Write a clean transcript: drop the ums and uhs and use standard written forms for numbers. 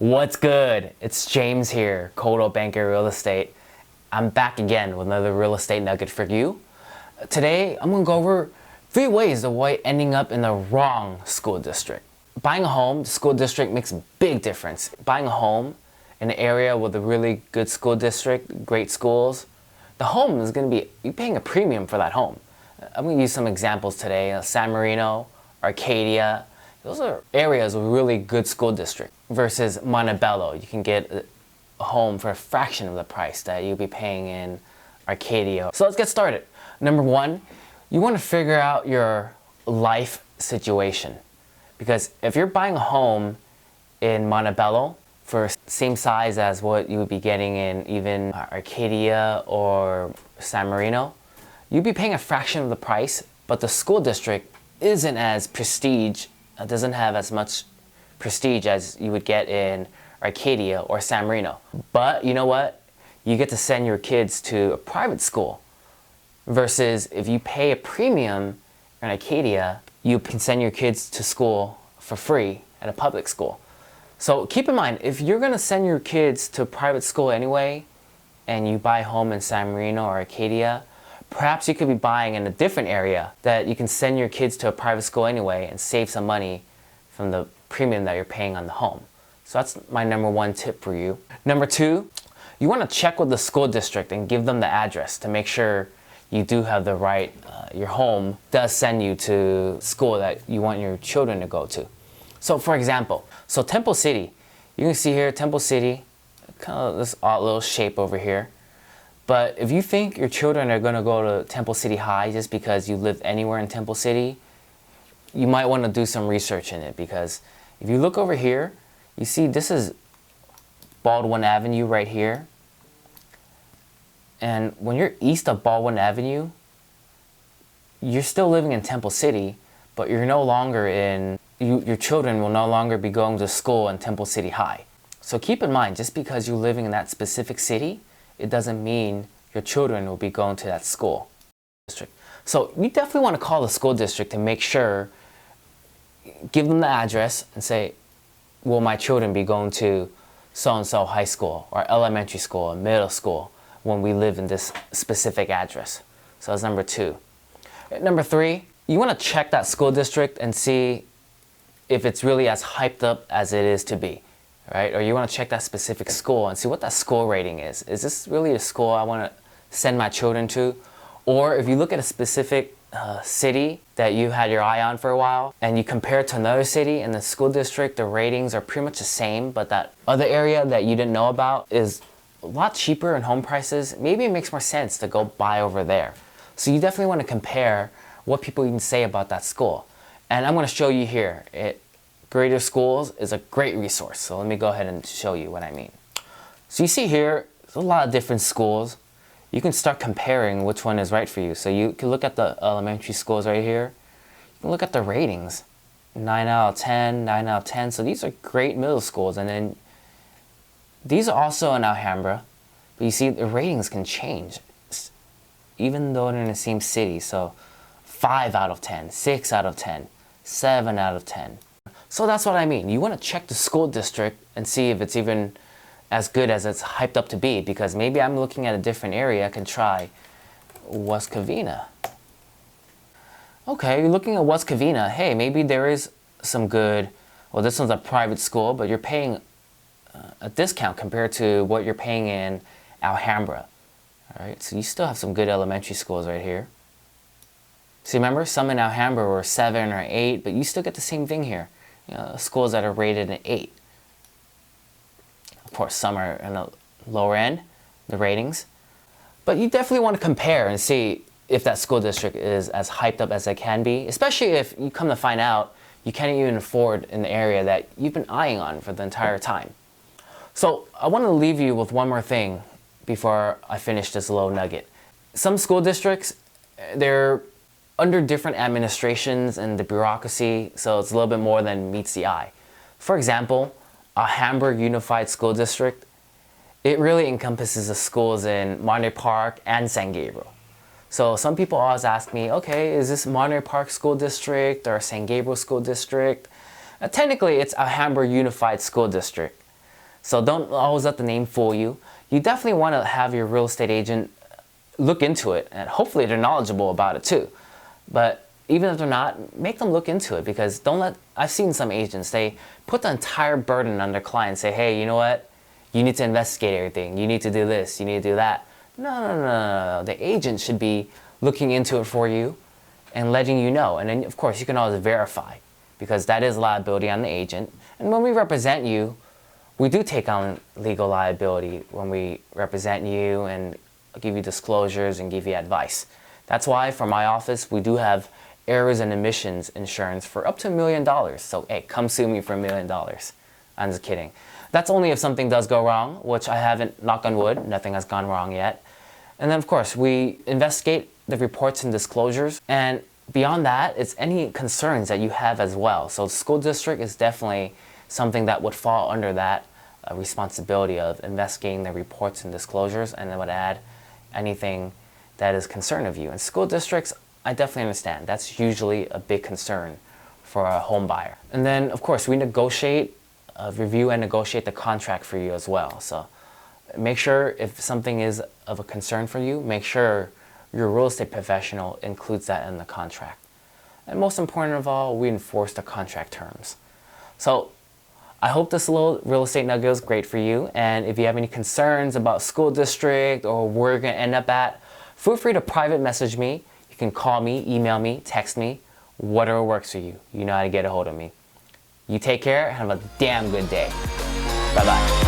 What's good? It's James here, Coldwell Banker Real Estate. I'm back again with another real estate nugget for you. Today, I'm gonna go over 3 ways to avoid ending up in the wrong school district. Buying a home, the school district makes a big difference. Buying a home in an area with a really good school district, great schools, the home is gonna be, you're paying a premium for that home. I'm gonna use some examples today. San Marino, Arcadia, those are areas with really good school district versus Montebello. You can get a home for a fraction of the price that you'll be paying in Arcadia. So let's get started. Number 1, you want to figure out your life situation. Because if you're buying a home in Montebello for same size as what you would be getting in even Arcadia or San Marino, you'd be paying a fraction of the price, but the school district isn't as prestige. It doesn't have as much prestige as you would get in Arcadia or San Marino. But you know what? You get to send your kids to a private school versus if you pay a premium in Arcadia, you can send your kids to school for free at a public school. So keep in mind, if you're gonna send your kids to a private school anyway, and you buy a home in San Marino or Arcadia, perhaps you could be buying in a different area that you can send your kids to a private school anyway and save some money from the premium that you're paying on the home. So that's my number 1 tip for you. Number 2, you want to check with the school district and give them the address to make sure you do have the right, your home does send you to school that you want your children to go to. So for example, Temple City, you can see here Temple City, kind of this odd little shape over here. But if you think your children are going to go to Temple City High just because you live anywhere in Temple City, you might want to do some research in it, because if you look over here, you see this is Baldwin Avenue right here. And when you're east of Baldwin Avenue, you're still living in Temple City, but you're no longer in, your children will no longer be going to school in Temple City High. So keep in mind, just because you're living in that specific city, it doesn't mean your children will be going to that school district. So you definitely want to call the school district to make sure, give them the address and say, will my children be going to so-and-so high school or elementary school or middle school when we live in this specific address? So that's number 2. Number 3, you want to check that school district and see if it's really as hyped up as it is to be. Right? Or you want to check that specific school and see what that school rating is. Is this really a school I want to send my children to? Or if you look at a specific city that you had your eye on for a while and you compare it to another city and the school district, the ratings are pretty much the same, but that other area that you didn't know about is a lot cheaper in home prices, maybe it makes more sense to go buy over there. So you definitely want to compare what people even say about that school. And I'm going to show you here. Greater Schools is a great resource. So let me go ahead and show you what I mean. So you see here, there's a lot of different schools. You can start comparing which one is right for you. So you can look at the elementary schools right here. You can look at the ratings. 9 out of 10, 9 out of 10. So these are great middle schools. And then these are also in Alhambra. But you see the ratings can change even though they're in the same city. So 5 out of 10, 6 out of 10, 7 out of 10. So that's what I mean. You want to check the school district and see if it's even as good as it's hyped up to be, because maybe I'm looking at a different area. I can try West Covina. Okay, you're looking at West Covina. Hey, maybe there is some good, well, this one's a private school, but you're paying a discount compared to what you're paying in Alhambra. All right, so you still have some good elementary schools right here. See, remember, some in Alhambra were 7 or 8, but you still get the same thing here. Schools that are rated an 8. Of course, some are in the lower end, the ratings. But you definitely want to compare and see if that school district is as hyped up as it can be, especially if you come to find out you can't even afford an area that you've been eyeing on for the entire time. So I want to leave you with one more thing before I finish this little nugget. Some school districts, they're under different administrations and the bureaucracy, so it's a little bit more than meets the eye. For example, Hamburg Unified School District, it really encompasses the schools in Monterey Park and San Gabriel. So some people always ask me, okay, is this Monterey Park School District or San Gabriel School District? Technically, it's a Hamburg Unified School District. So don't always let the name fool you. You definitely want to have your real estate agent look into it, and hopefully they're knowledgeable about it too. But even if they're not, make them look into it, because I've seen some agents, they put the entire burden on their client and say, hey, you know what? You need to investigate everything. You need to do this. You need to do that. No. The agent should be looking into it for you and letting you know. And then, of course, you can always verify, because that is liability on the agent. And when we represent you, we do take on legal liability when we represent you and give you disclosures and give you advice. That's why for my office, we do have errors and omissions insurance for up to $1 million. So hey, come sue me for $1 million. I'm just kidding. That's only if something does go wrong, which I haven't, knock on wood, nothing has gone wrong yet. And then of course, we investigate the reports and disclosures. And beyond that, it's any concerns that you have as well. So the school district is definitely something that would fall under that responsibility of investigating the reports and disclosures, and then would add anything that is concern of you. And school districts, I definitely understand. That's usually a big concern for a home buyer. And then, of course, we negotiate, review and negotiate the contract for you as well. So make sure if something is of a concern for you, make sure your real estate professional includes that in the contract. And most important of all, we enforce the contract terms. So I hope this little real estate nugget was great for you. And if you have any concerns about school district or where you're going to end up at, feel free to private message me. You can call me, email me, text me, whatever works for you. You know how to get a hold of me. You take care and have a damn good day. Bye-bye.